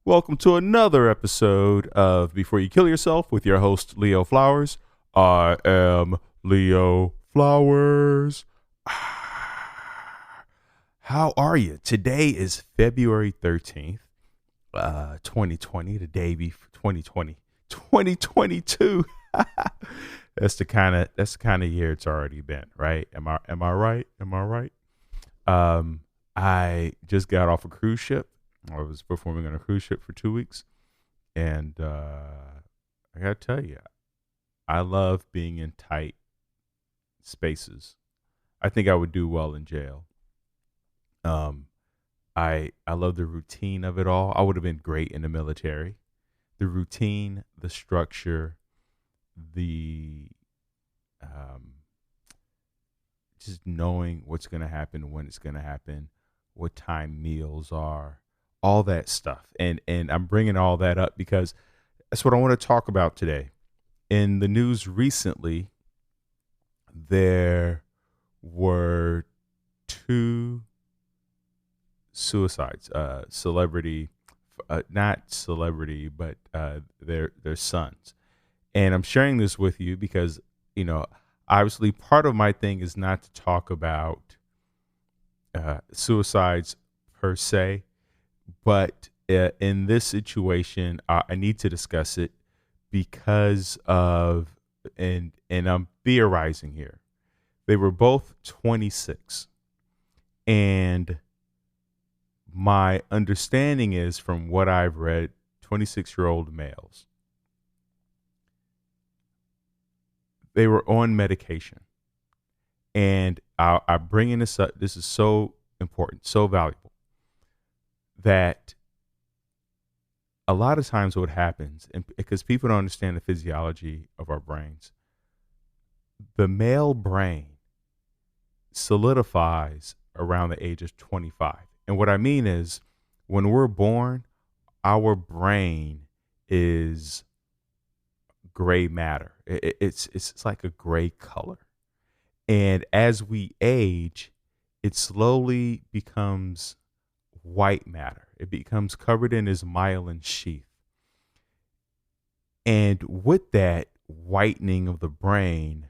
Welcome to another episode of Before You Kill Yourself with your host, Leo Flowers. I am Leo Flowers. How are you? Today is February 13th, 2020, the day before 2022. That's the kind of year it's already been, right? Am I right? Am I right? I just got off a cruise ship. I was performing on a cruise ship for 2 weeks, and I gotta tell you, I love being in tight spaces. I think I would do well in jail. I love the routine of it all. I would have been great in the military. The routine, the structure, the just knowing what's going to happen, when it's going to happen, what time meals are, all that stuff. And I'm bringing all that up because that's what I want to talk about today. In the news recently, there were two suicides, not celebrity, but their sons. And I'm sharing this with you because, obviously part of my thing is not to talk about suicides per se, but in this situation, I need to discuss it because of, and I'm theorizing here. They were both 26, and my understanding is, from what I've read, 26-year-old males. They were on medication. And I bring in this up. This is so important, so valuable, that a lot of times what happens, and because people don't understand the physiology of our brains, the male brain solidifies around the age of 25. And what I mean is, when we're born, our brain is gray matter. It's like a gray color. And as we age, it slowly becomes white matter. It becomes covered in this myelin sheath. And with that whitening of the brain,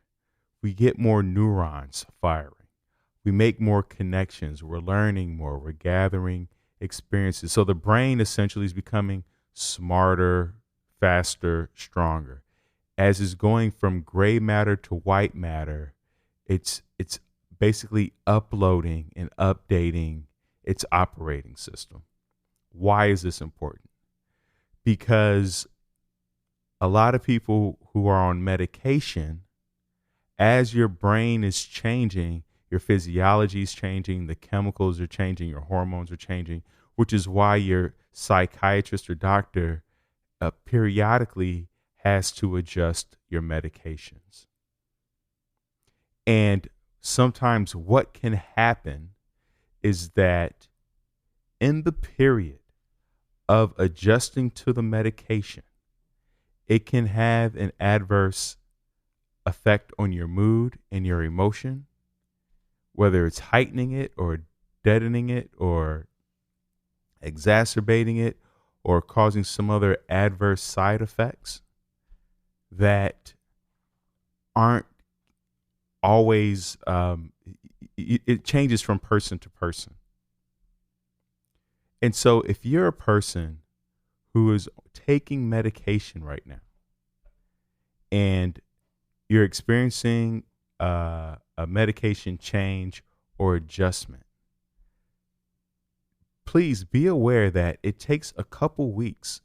we get more neurons firing. We make more connections. We're learning more. We're gathering experiences. So the brain essentially is becoming smarter, faster, stronger. As it's going from gray matter to white matter, it's basically uploading and updating its operating system. Why is this important? Because a lot of people who are on medication, as your brain is changing, your physiology is changing, the chemicals are changing, your hormones are changing, which is why your psychiatrist or doctor periodically has to adjust your medications. And sometimes what can happen is that in the period of adjusting to the medication, it can have an adverse effect on your mood and your emotion, whether it's heightening it or deadening it or exacerbating it or causing some other adverse side effects that aren't always, it changes from person to person. And so if you're a person who is taking medication right now and you're experiencing a medication change or adjustment, please be aware that it takes a couple weeks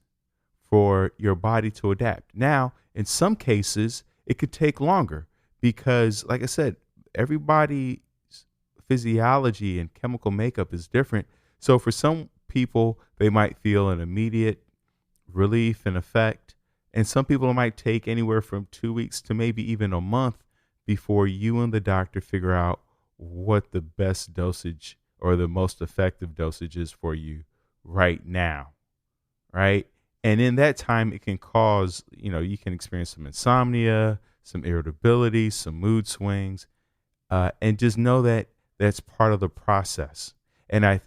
for your body to adapt. Now, in some cases, it could take longer because, like I said, everybody's physiology and chemical makeup is different. So for some people, they might feel an immediate relief and effect. And some people it might take anywhere from 2 weeks to maybe even a month before you and the doctor figure out what the best dosage or the most effective dosage is for you right now, right? And in that time, it can cause, you can experience some insomnia, some irritability, some mood swings, and just know that that's part of the process. And I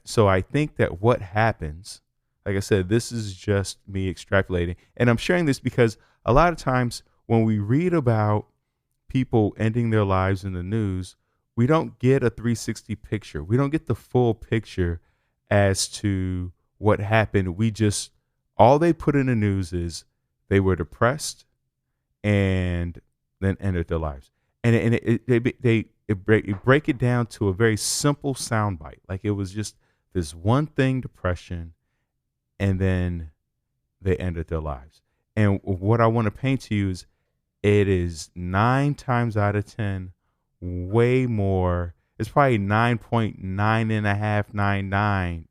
think that what happens, Like I said, this is just me extrapolating. And I'm sharing this because a lot of times when we read about people ending their lives in the news, we don't get a 360 picture. We don't get the full picture as to what happened. We just, all they put in the news is they were depressed and then ended their lives. And it break it down to a very simple soundbite. Like it was just this one thing, depression, and then they ended their lives. And what I want to paint to you is it is 9 times out of 10 way more. It's probably 9.999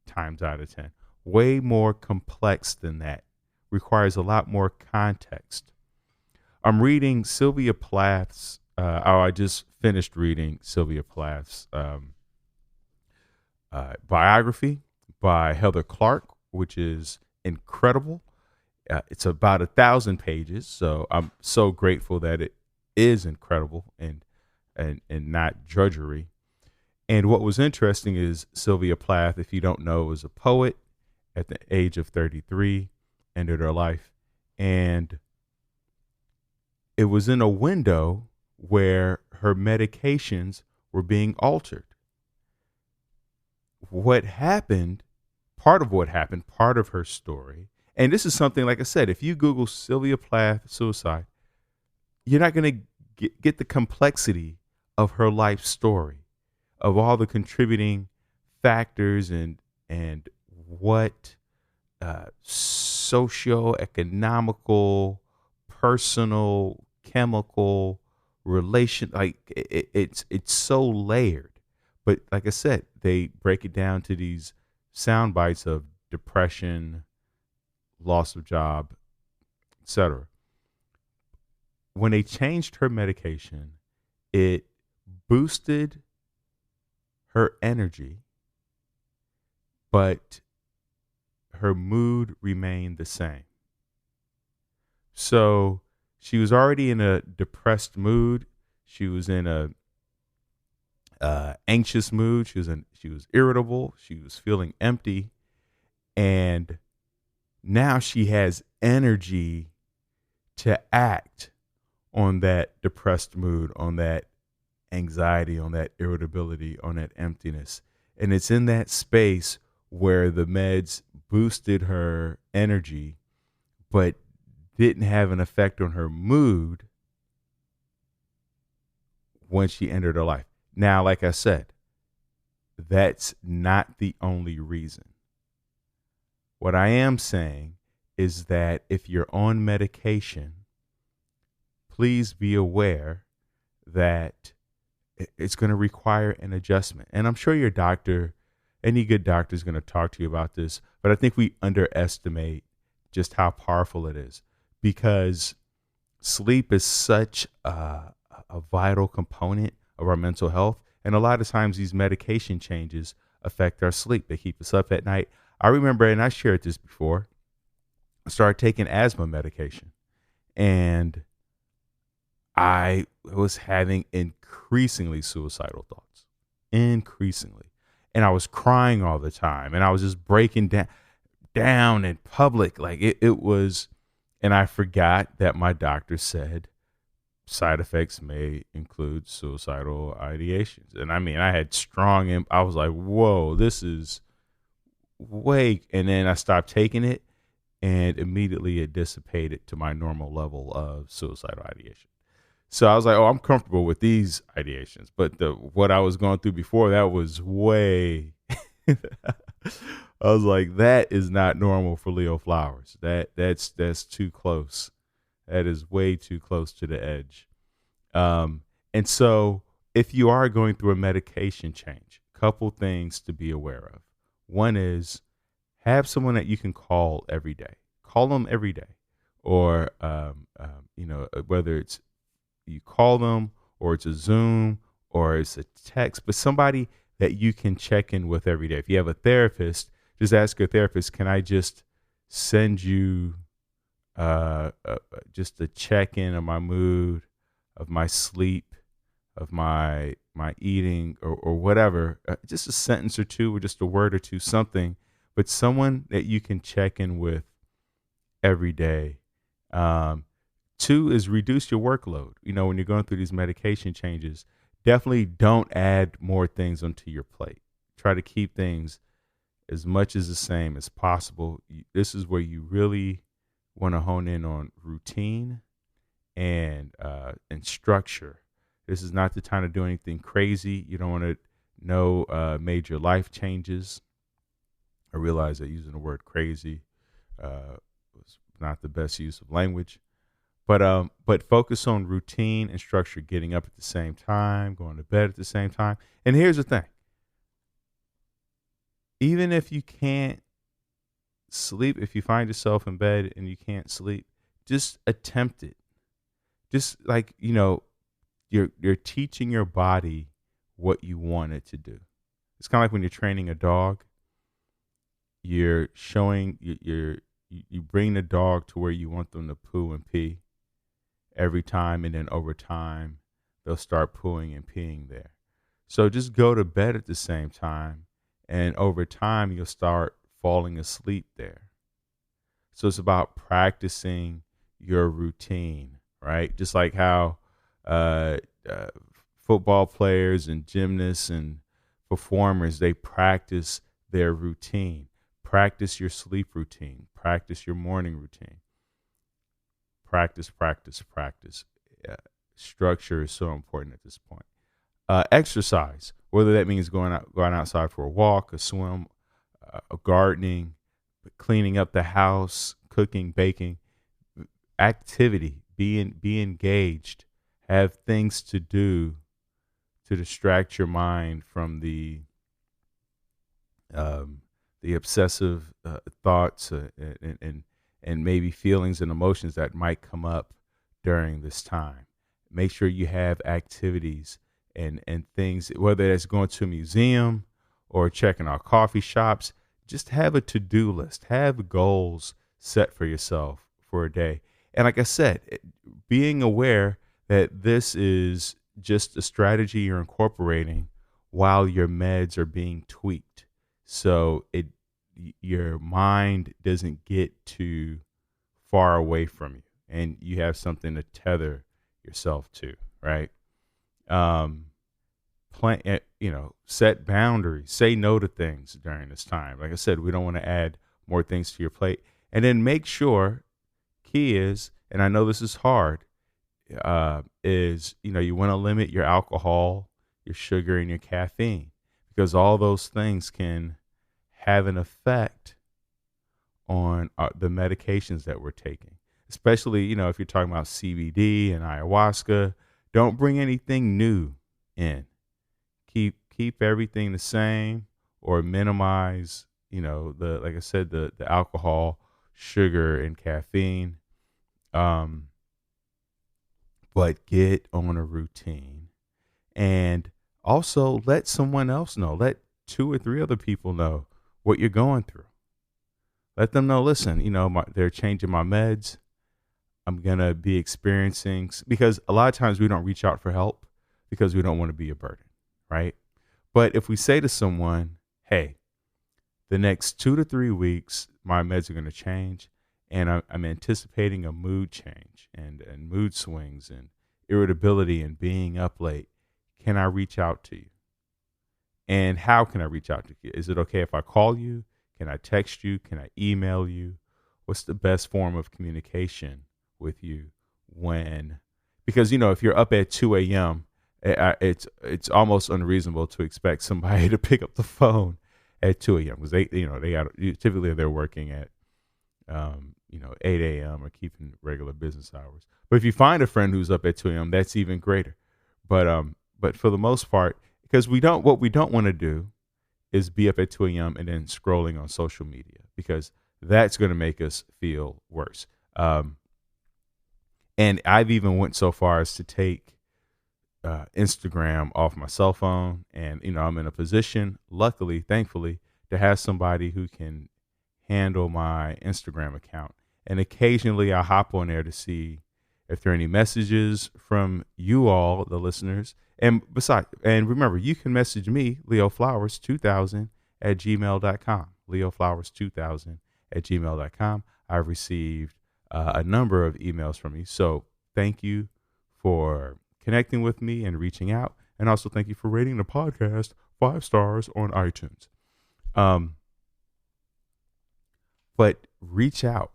times out of 10. Way more complex than that. Requires a lot more context. I'm reading Sylvia Plath's, I just finished reading Sylvia Plath's biography by Heather Clark, which is incredible. It's about 1,000 pages, so I'm so grateful that it is incredible and not drudgery. And what was interesting is Sylvia Plath, if you don't know, was a poet at the age of 33, ended her life, and it was in a window where her medications were being altered. What happened, part of her story, and this is something, like I said, if you Google Sylvia Plath suicide, you're not going to get the complexity of her life story, of all the contributing factors and what socio-economical, personal, chemical relation, like it's so layered. But like I said, they break it down to these sound bites of depression, loss of job, etc. When they changed her medication, it boosted her energy, but her mood remained the same. So she was already in a depressed mood. She was in a anxious mood. She was irritable. She was feeling empty, and now she has energy to act on that depressed mood, on that anxiety, on that irritability, on that emptiness. And it's in that space where the meds boosted her energy, but didn't have an effect on her mood when she entered her life. Now, like I said, that's not the only reason. What I am saying is that if you're on medication, please be aware that it's going to require an adjustment. And I'm sure your doctor, any good doctor, is going to talk to you about this, but I think we underestimate just how powerful it is, because sleep is such a vital component of our mental health. And a lot of times these medication changes affect our sleep. They keep us up at night. I remember, and I shared this before, I started taking asthma medication, and I was having increasingly suicidal thoughts, increasingly. And I was crying all the time, and I was just breaking down in public. Like it was, and I forgot that my doctor said side effects may include suicidal ideations. And I mean, I had I was like, whoa, this is way. And then I stopped taking it, and immediately it dissipated to my normal level of suicidal ideation. So I was like, oh, I'm comfortable with these ideations. But what I was going through before that was way, I was like, that is not normal for Leo Flowers. That's too close. That is way too close to the edge. And so if you are going through a medication change, couple things to be aware of. One is have someone that you can call every day. Call them every day. Or, whether it's you call them or it's a Zoom or it's a text, but somebody that you can check in with every day. If you have a therapist, just ask your therapist, can I just send you just a check-in of my mood, of my sleep, of my eating, or whatever, just a sentence or two, or just a word or two, something, but someone that you can check in with every day. Um, Two is reduce your workload. When you're going through these medication changes, definitely don't add more things onto your plate. Try to keep things as much as the same as possible. This is where you really want to hone in on routine and structure. This is not the time to do anything crazy. You don't want to know major life changes. I realize that using the word crazy was not the best use of language, but focus on routine and structure. Getting up at the same time, going to bed at the same time. And here's the thing: even if you can't sleep, if you find yourself in bed and you can't sleep, just attempt it. Just like you're teaching your body what you want it to do. It's kind of like when you're training a dog. You're showing you bring the dog to where you want them to poo and pee every time, and then over time they'll start pooing and peeing there. So just go to bed at the same time, and over time you'll start falling asleep there. So it's about practicing your routine, right? Just like how uh, uh, football players and gymnasts and performers, they practice their routine. Practice your sleep routine. Practice your morning routine. Practice, practice, practice. Structure is so important at this point. Exercise, whether that means going outside for a walk, a swim, a gardening, cleaning up the house, cooking, baking, activity. Be engaged. Have things to do to distract your mind from the obsessive thoughts and maybe feelings and emotions that might come up during this time. Make sure you have activities and things, whether it's going to a museum or checking out coffee shops. Just have a to-do list. Have goals set for yourself for a day. And like I said, being aware that this is just a strategy you're incorporating while your meds are being tweaked. So your mind doesn't get too far away from you, and you have something to tether yourself to, right? Set boundaries. Say no to things during this time. Like I said, we don't want to add more things to your plate, and then make sure. Key is, and I know this is hard, is you want to limit your alcohol, your sugar, and your caffeine, because all those things can have an effect on the medications that we're taking, especially if you're talking about CBD and ayahuasca. Don't bring anything new in. Keep everything the same, or minimize like I said, the alcohol, sugar, and caffeine. But get on a routine, and also let someone else know. Let 2 or 3 other people know what you're going through. Let them know, listen, they're changing my meds. I'm going to be experiencing, because a lot of times we don't reach out for help because we don't want to be a burden, right? But if we say to someone, hey, the next 2 to 3 weeks, my meds are going to change, and I'm anticipating a mood change and mood swings and irritability and being up late. Can I reach out to you? And how can I reach out to you? Is it okay if I call you? Can I text you? Can I email you? What's the best form of communication with you because if you're up at 2 a.m., it's almost unreasonable to expect somebody to pick up the phone at 2 a.m. because typically they're working at 8 a.m. or keeping regular business hours. But if you find a friend who's up at 2 a.m., that's even greater. But for the most part, because what we don't want to do is be up at 2 a.m. and then scrolling on social media, because that's going to make us feel worse. And I've even went so far as to take Instagram off my cell phone, and I'm in a position, luckily, thankfully, to have somebody who can handle my Instagram account. And occasionally I hop on there to see if there are any messages from you all, the listeners. And remember, you can message me, leoflowers2000 @gmail.com. leoflowers2000@gmail.com. I've received a number of emails from you. So thank you for connecting with me and reaching out. And also thank you for rating the podcast 5 stars on iTunes. But reach out,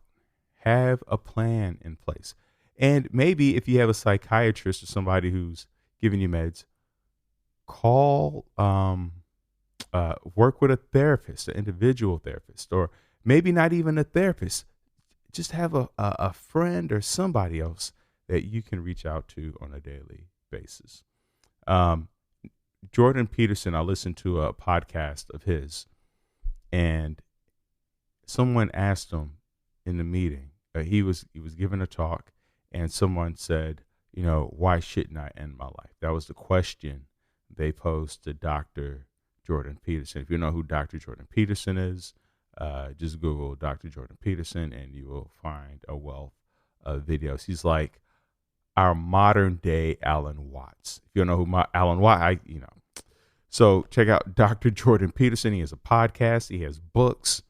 have a plan in place. And maybe if you have a psychiatrist or somebody who's giving you meds, call, work with a therapist, an individual therapist, or maybe not even a therapist. Just have a friend or somebody else that you can reach out to on a daily basis. Jordan Peterson, I listened to a podcast of his, and someone asked him in the meeting, he was giving a talk, and someone said, why shouldn't I end my life? That was the question they posed to Dr. Jordan Peterson. If you know who Dr. Jordan Peterson is, just Google Dr. Jordan Peterson and you will find a wealth of videos. He's like our modern day Alan Watts. If you don't know who Alan Watts, So check out Dr. Jordan Peterson. He has a podcast. He has books.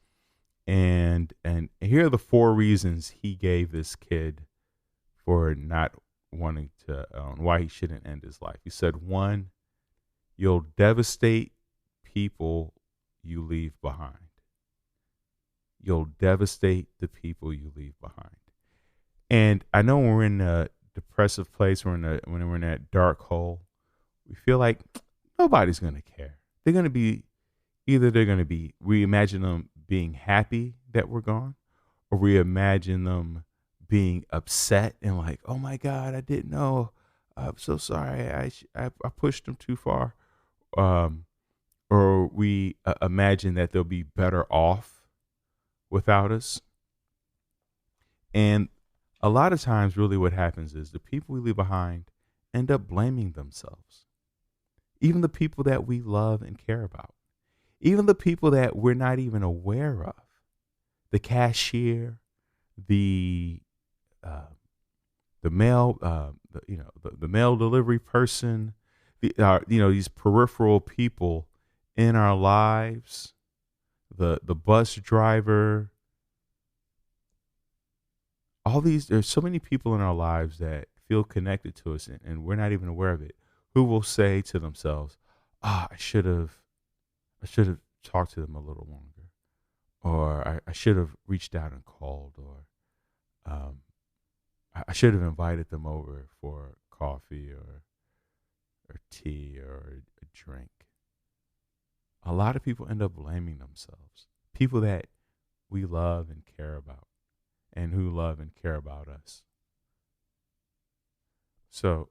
And here are the 4 reasons he gave this kid for not wanting to, why he shouldn't end his life. He said, 1, you'll devastate people you leave behind. You'll devastate the people you leave behind. And I know when we're in a depressive place, when we're in that dark hole, we feel like nobody's going to care. They're going to be, we imagine them being happy that we're gone, or we imagine them being upset and like, oh my God, I didn't know. I'm so sorry. I pushed them too far. Or we imagine that they'll be better off without us. And a lot of times really what happens is the people we leave behind end up blaming themselves. Even the people that we love and care about. Even the people that we're not even aware of. The cashier, the mail, the mail delivery person, these peripheral people in our lives, the bus driver. There's so many people in our lives that feel connected to us and we're not even aware of it, who will say to themselves, I should have talked to them a little longer, or I should have reached out and called, or I should have invited them over for coffee or tea or a drink. A lot of people end up blaming themselves, people that we love and care about, and who love and care about us. So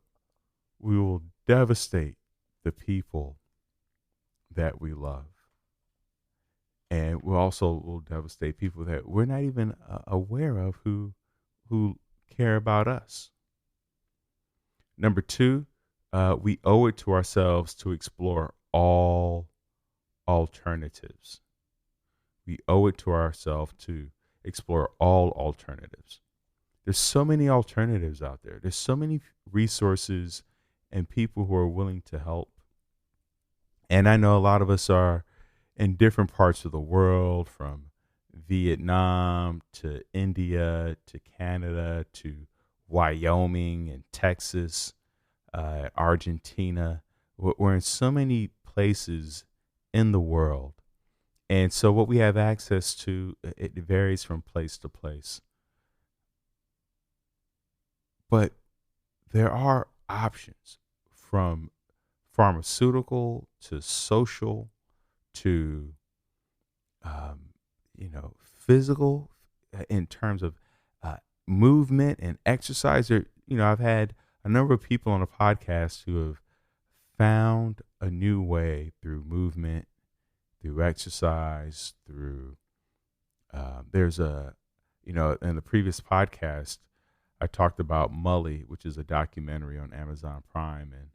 we will devastate the people that we love. And we also will devastate people that we're not even aware of who care about us. Number 2, we owe it to ourselves to explore all alternatives. We owe it to ourselves to explore all alternatives. There's so many alternatives out there. There's so many resources and people who are willing to help. And I know a lot of us are in different parts of the world, from Vietnam to India to Canada to Wyoming and Texas, Argentina. We're in so many places in the world. And so what we have access to, it varies from place to place. But there are options, from pharmaceutical to social to, physical, in terms of movement and exercise. I've had a number of people on the podcast who have found a new way through movement, through exercise, through, in the previous podcast, I talked about Mully, which is a documentary on Amazon Prime. And,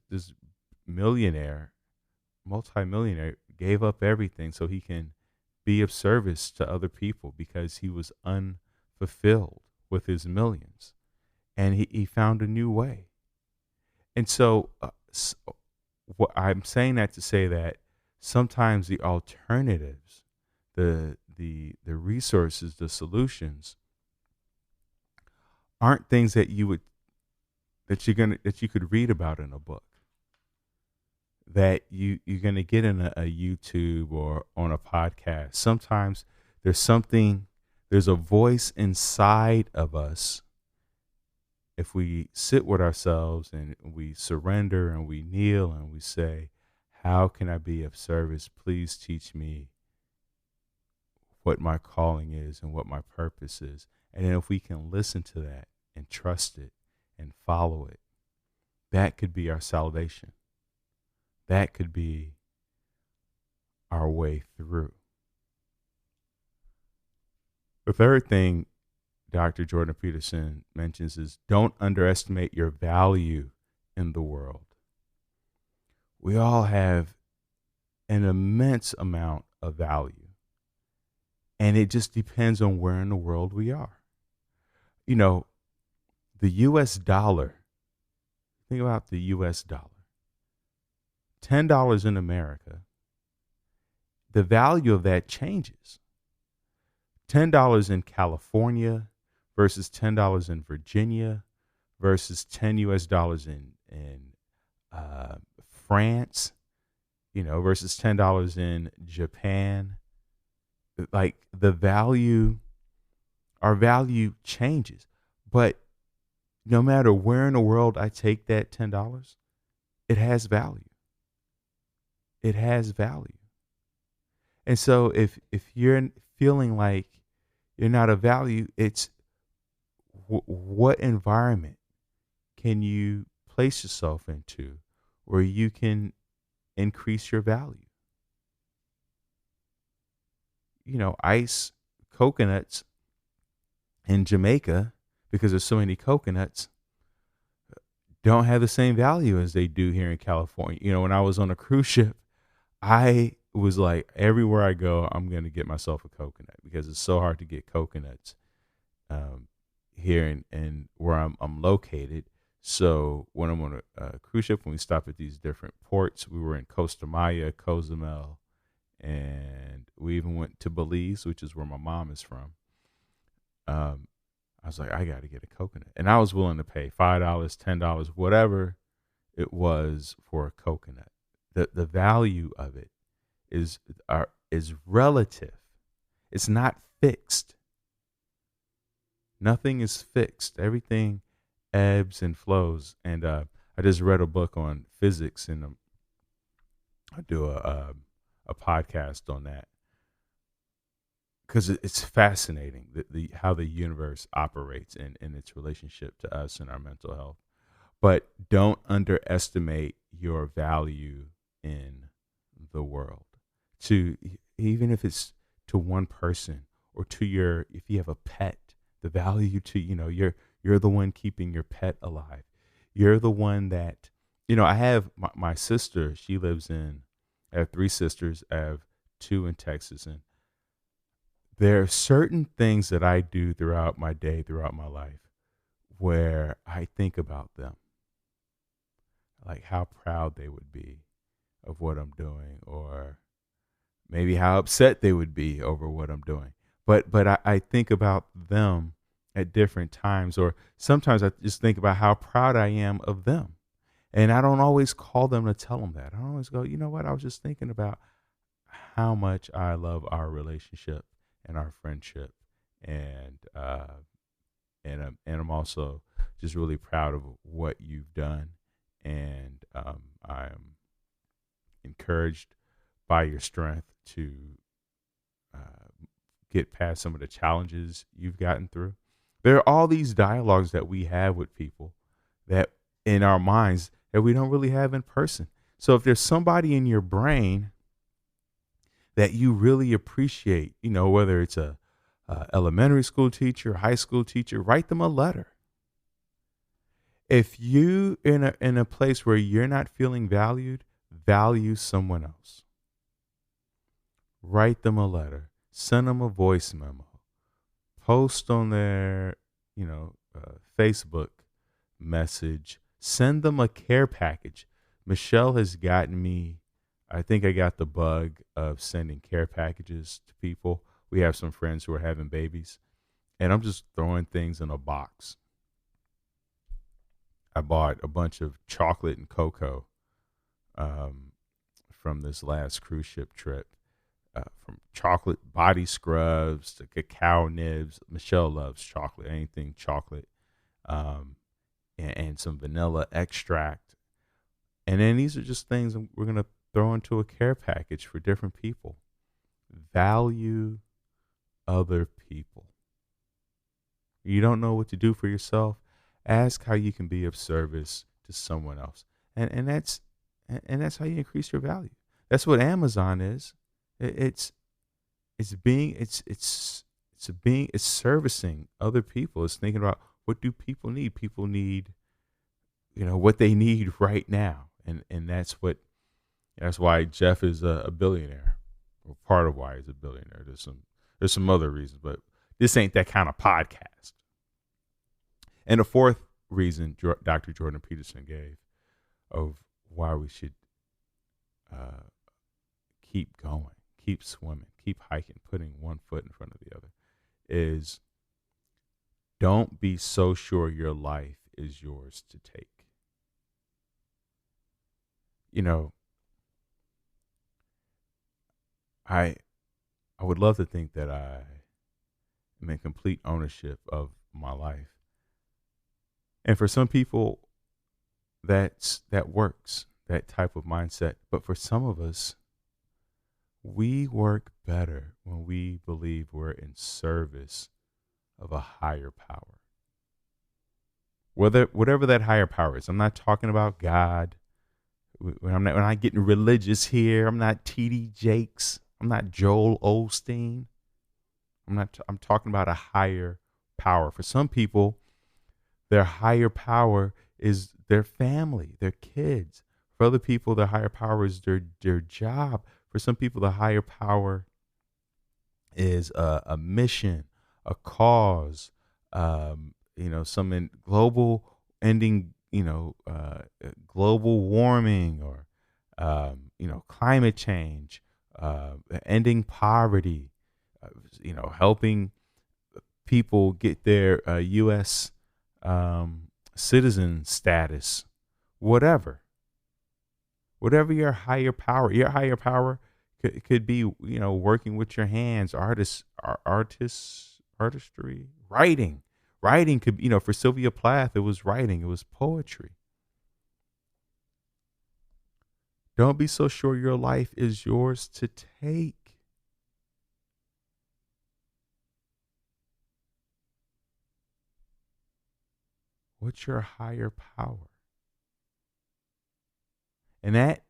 this multimillionaire gave up everything so he can be of service to other people because he was unfulfilled with his millions. And he found a new way. And so what I'm saying that to say that sometimes the alternatives, the resources, the solutions aren't things that you could read about in a book, that you're gonna get in a YouTube or on a podcast. Sometimes there's something, there's a voice inside of us. If we sit with ourselves and we surrender and we kneel and we say, how can I be of service? Please teach me what my calling is and what my purpose is. And then if we can listen to that and trust it and follow it, that could be our salvation. That could be our way through. The third thing Dr. Jordan Peterson mentions is don't underestimate your value in the world. We all have an immense amount of value, and it just depends on where in the world we are. You know, the US dollar, think about the US dollar. $10 in America, the value of that changes. $10 in California versus $10 in Virginia versus 10 US dollars in France, versus $10 in Japan. Like the value, our value changes. But no matter where in the world I take that $10, it has value. It has value. And so if you're feeling like you're not of value, it's what environment can you place yourself into where you can increase your value? Ice coconuts in Jamaica, because there's so many coconuts, don't have the same value as they do here in California. When I was on a cruise ship, I was like, everywhere I go, I'm going to get myself a coconut because it's so hard to get coconuts here in where I'm located. So when I'm on a cruise ship, when we stop at these different ports, we were in Costa Maya, Cozumel, and we even went to Belize, which is where my mom is from. I was like, I got to get a coconut. And I was willing to pay $5, $10, whatever it was for a coconut. The value of it is relative. It's not fixed. Nothing is fixed. Everything ebbs and flows. And I just read a book on physics, and I do a podcast on that because it's fascinating how the universe operates in its relationship to us and our mental health. But don't underestimate your value in the world. Even if it's to one person or if you have a pet, the value to you're the one keeping your pet alive. You're the one that I have my sister. She lives I have 3 sisters. I have 2 in Texas, and there are certain things that I do throughout my day, throughout my life, where I think about them, like how proud they would be of what I'm doing, or maybe how upset they would be over what I'm doing. But I think about them at different times, or sometimes I just think about how proud I am of them. And I don't always call them to tell them that. I don't always go, you know what? I was just thinking about how much I love our relationship and our friendship. And I'm also just really proud of what you've done. And I'm encouraged by your strength to get past some of the challenges you've gotten through. There are all these dialogues that we have with people that in our minds that we don't really have in person. So if there's somebody in your brain that you really appreciate, whether it's a elementary school teacher, high school teacher, write them a letter. If you in a place where you're not feeling valued, value someone else. Write them a letter. Send them a voice memo. Post on their, Facebook message. Send them a care package. Michelle has gotten me I think I got the bug of sending care packages to people. We have some friends who are having babies, and I'm just throwing things in a box. I bought a bunch of chocolate and cocoa um, from this last cruise ship trip. From chocolate body scrubs to cacao nibs. Michelle loves chocolate, anything chocolate, um, and some vanilla extract. And then these are just things we're going to throw into a care package for different people. Value other people. You don't know what to do for yourself. Ask how you can be of service to someone else, and that's how you increase your value. That's what Amazon is. It's it's servicing other people. It's thinking about what do people need. People need what they need right now, and that's why Jeff is a billionaire, or part of why he's a billionaire. There's some other reasons, but this ain't that kind of podcast. And the fourth reason Dr. Jordan Peterson gave of why we should uh, keep going, keep swimming, keep hiking, putting one foot in front of the other is don't be so sure your life is yours to take. You know, I I would love to think that I am in complete ownership of my life. And for some people that works, that type of mindset. But for some of us, we work better when we believe we're in service of a higher power. Whatever that higher power is. I'm not talking about God. When I'm not getting religious here. I'm not TD Jakes. I'm not Joel Osteen. I'm talking about a higher power. For some people, their higher power is their family, their kids. For other people, their higher power is their job. For some people, the higher power is a mission, a cause, some global ending, global warming or, climate change, ending poverty, helping people get their U.S. Citizen status, whatever. Whatever your higher power could be, working with your hands, artistry, writing. Writing could, for Sylvia Plath, it was writing, it was poetry. Don't be so sure your life is yours to take. What's your higher power? And that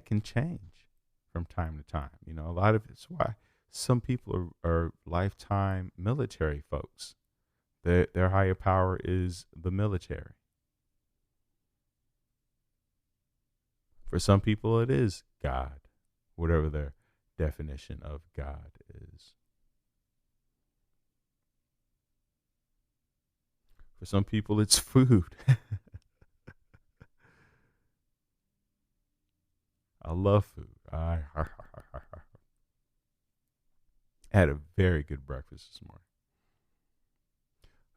can change from time to time. A lot of it's why some people are lifetime military folks. Their higher power is the military. For some people, it is God, whatever their definition of God is. For some people, it's food. I love food. I had a very good breakfast this morning.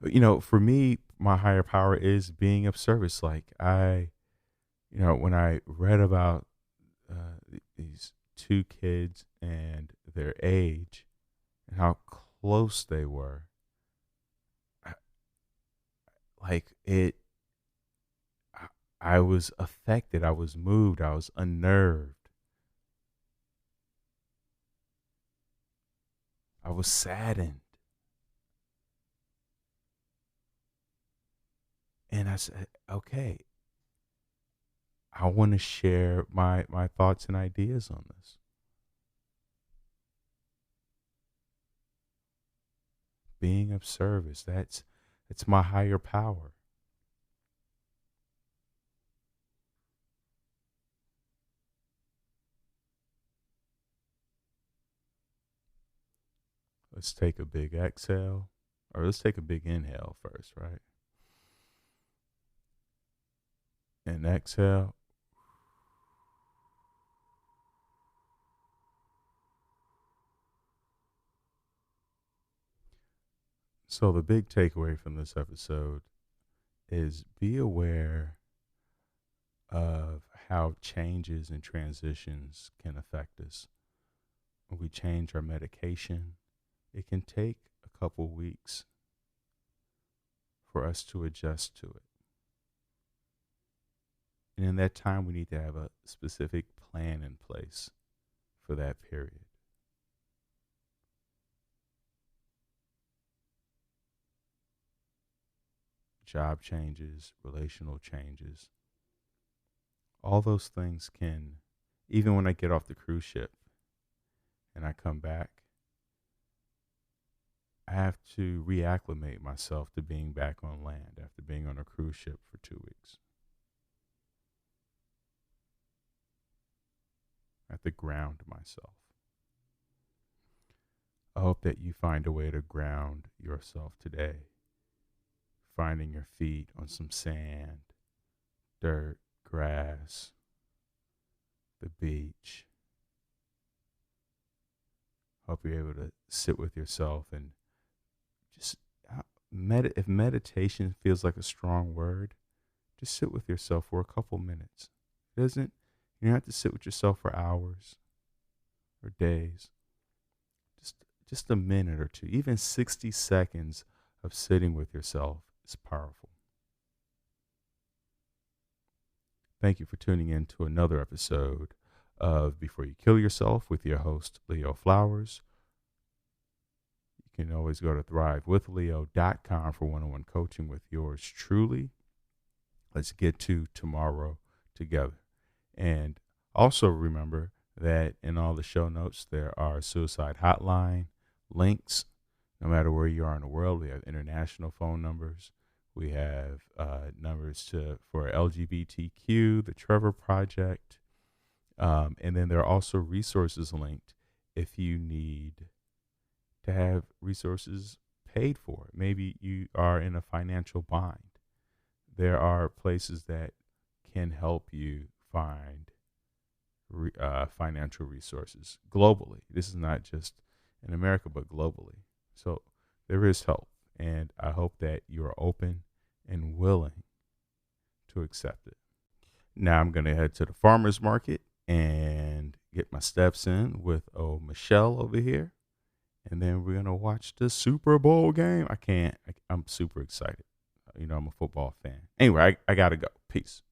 But, for me, my higher power is being of service. Like when I read about these two kids and their age and how close they were, like it, I was affected. I was moved. I was unnerved. I was saddened. And I said, okay, I want to share my thoughts and ideas on this. Being of service, it's my higher power. Let's take a big exhale, or let's take a big inhale first, right? And exhale. So, the big takeaway from this episode is be aware of how changes and transitions can affect us. When we change our medication, it can take a couple weeks for us to adjust to it. And in that time, we need to have a specific plan in place for that period. Job changes, relational changes, all those things can, even when I get off the cruise ship and I come back, I have to reacclimate myself to being back on land after being on a cruise ship for 2 weeks. I have to ground myself. I hope that you find a way to ground yourself today, finding your feet on some sand, dirt, grass, the beach. Hope you're able to sit with yourself and just if meditation feels like a strong word, just sit with yourself for a couple minutes. It doesn't You don't have to sit with yourself for hours or days. Just a minute or two, even 60 seconds of sitting with yourself is powerful. Thank you for tuning in to another episode of Before You Kill Yourself with your host, Leo Flowers. You can always go to thrivewithleo.com for one-on-one coaching with yours truly. Let's get to tomorrow together. And also remember that in all the show notes, there are suicide hotline links. No matter where you are in the world, we have international phone numbers. We have numbers for LGBTQ, the Trevor Project. And then there are also resources linked if you need to have resources paid for. Maybe you are in a financial bind. There are places that can help you find financial resources globally. This is not just in America, but globally. So there is help, and I hope that you are open and willing to accept it. Now I'm going to head to the farmer's market and get my steps in with Michelle over here, and then we're going to watch the Super Bowl game. I'm super excited. I'm a football fan. Anyway, I got to go. Peace.